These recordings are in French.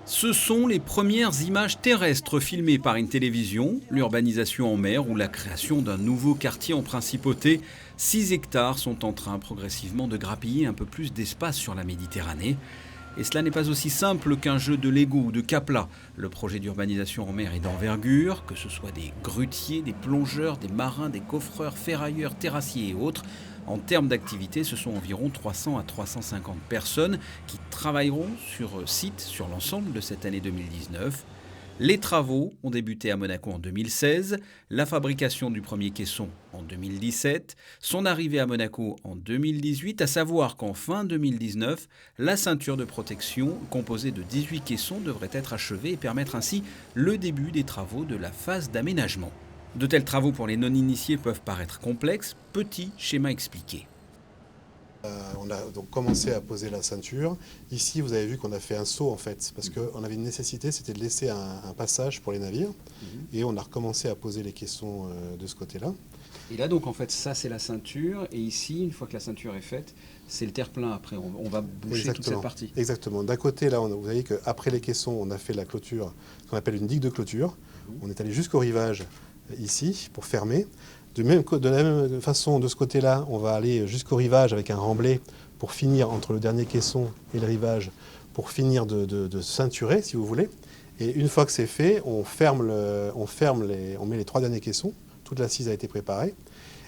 Ce sont les premières images terrestres filmées par une télévision, l'urbanisation en mer ou la création d'un nouveau quartier en principauté. 6 hectares sont en train progressivement de grappiller un peu plus d'espace sur la Méditerranée. Et cela n'est pas aussi simple qu'un jeu de Lego ou de Capla. Le projet d'urbanisation en mer est d'envergure, que ce soit des grutiers, des plongeurs, des marins, des coffreurs, ferrailleurs, terrassiers et autres. En termes d'activité, ce sont environ 300 à 350 personnes qui travailleront sur site sur l'ensemble de cette année 2019. Les travaux ont débuté à Monaco en 2016, la fabrication du premier caisson en 2017, son arrivée à Monaco en 2018, à savoir qu'en fin 2019, la ceinture de protection composée de 18 caissons devrait être achevée et permettre ainsi le début des travaux de la phase d'aménagement. De tels travaux pour les non-initiés peuvent paraître complexes, petit schéma expliqué. On a donc commencé à poser la ceinture. Ici, vous avez vu qu'on a fait un saut en fait, parce qu'on avait une nécessité, c'était de laisser un passage pour les navires. Et on a recommencé à poser les caissons de ce côté-là. Et là donc en fait ça c'est la ceinture et ici une fois que la ceinture est faite c'est le terre-plein après on va boucher toute cette partie. Exactement. D'un côté là, vous voyez qu'après les caissons, on a fait la clôture, ce qu'on appelle une digue de clôture. On est allé jusqu'au rivage ici pour fermer. De la même façon, de ce côté-là, on va aller jusqu'au rivage avec un remblai pour finir entre le dernier caisson et le rivage, pour finir de ceinturer, si vous voulez. Et une fois que c'est fait, on met les 3 derniers caissons. Toute l'assise a été préparée.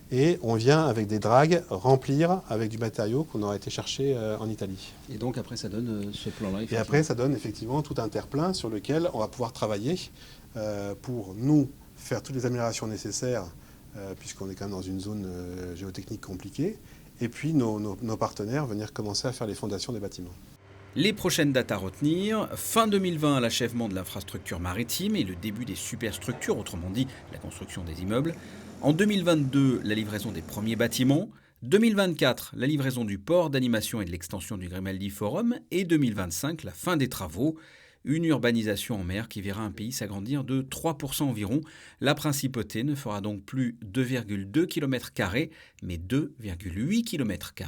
Et on vient avec des dragues remplir avec du matériau qu'on aura été chercher en Italie. Et donc après ça donne ce plan-là. Et après ça donne effectivement tout un terre-plein sur lequel on va pouvoir travailler pour nous faire toutes les améliorations nécessaires puisqu'on est quand même dans une zone géotechnique compliquée, et puis nos partenaires venir commencer à faire les fondations des bâtiments. Les prochaines dates à retenir, fin 2020 l'achèvement de l'infrastructure maritime et le début des superstructures, autrement dit la construction des immeubles. En 2022, la livraison des premiers bâtiments. 2024, la livraison du port d'animation et de l'extension du Grimaldi Forum. Et 2025, la fin des travaux. Une urbanisation en mer qui verra un pays s'agrandir de 3% environ. La principauté ne fera donc plus 2,2 km², mais 2,8 km².